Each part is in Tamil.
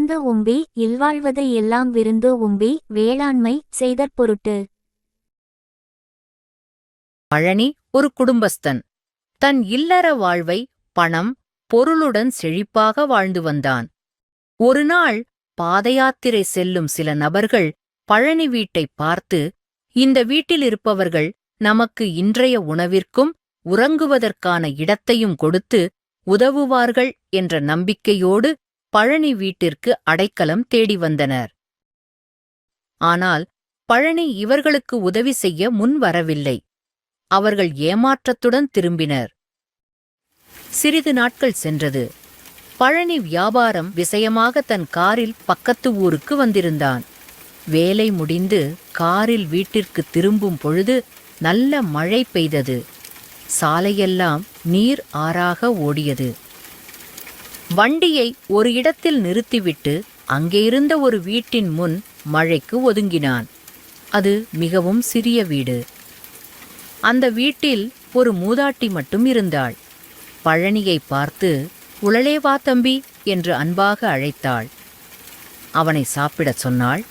விருந்து உம்பி இல்வாழ்வது எல்லாம் விருந்து உம்பி வேளாண்மை செய்தற் பொருட்டு. பழனி ஒரு குடும்பஸ்தன். தன் இல்லற வாழ்வை பணம் பொருளுடன் செழிப்பாக வாழ்ந்து வந்தான். ஒருநாள் பாதயாத்திரை செல்லும் சில நபர்கள் பழனி வீட்டை பார்த்து, இந்த வீட்டில் இருப்பவர்கள் நமக்கு இன்றைய உணவிற்கும் உறங்குவதற்கான இடத்தையும் கொடுத்து உதவுவார்கள் என்ற நம்பிக்கையோடு பழனி வீட்டிற்கு அடைக்கலம் தேடி வந்தனர். ஆனால் பழனி இவர்களுக்கு உதவி செய்ய முன் வரவில்லை. அவர்கள் ஏமாற்றத்துடன் திரும்பினர். சிறிது நாட்கள் சென்றது. பழனி வியாபாரம் விஷயமாக தன் காரில் பக்கத்து ஊருக்கு வந்திருந்தான். வேலை முடிந்து காரில் வீட்டிற்கு திரும்பும் பொழுது நல்ல மழை பெய்தது. சாலையெல்லாம் நீர் ஆறாக ஓடியது. வண்டியை ஒரு இடத்தில் நிறுத்திவிட்டு அங்கே இருந்த ஒரு வீட்டின் முன் மழைக்கு ஒதுங்கினான். அது மிகவும் சிறிய வீடு. அந்த வீட்டில் ஒரு மூதாட்டி மட்டும் இருந்தாள். பழனியை பார்த்து, "உளலே வா தம்பி" என்று அன்பாக அழைத்தாள். அவனை சாப்பிடச் சொன்னாள்.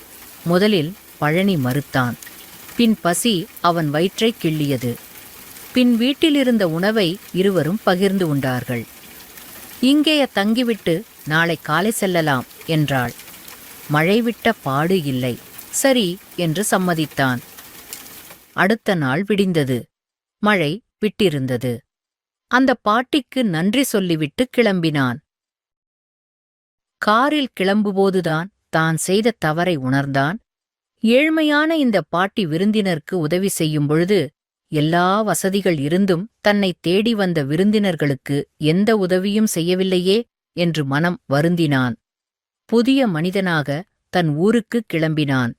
முதலில் பழனி மறுத்தான். பின் பசி அவன் வயிற்றைக் கிள்ளியது. பின் வீட்டிலிருந்த உணவை இருவரும் பகிர்ந்து உண்டார்கள். "இங்கேயே தங்கிவிட்டு நாளை காலை செல்லலாம்" என்றாள். மழை விட்ட பாடு இல்லை. சரி என்று சம்மதித்தான். அடுத்த நாள் விடிந்தது. மழை விட்டிருந்தது. அந்த பாட்டிக்கு நன்றி சொல்லிவிட்டு கிளம்பினான். காரில் கிளம்பும்போதுதான் தான் செய்த தவறை உணர்ந்தான். ஏழ்மையான இந்த பாட்டி விருந்தினருக்கு உதவி செய்யும் பொழுது எல்லா வசதிகள் இருந்தும் தன்னை தேடி வந்த விருந்தினர்களுக்கு எந்த உதவியும் செய்யவில்லையே என்று மனம் வருந்தினான். புதிய மனிதனாக தன் ஊருக்கு கிளம்பினான்.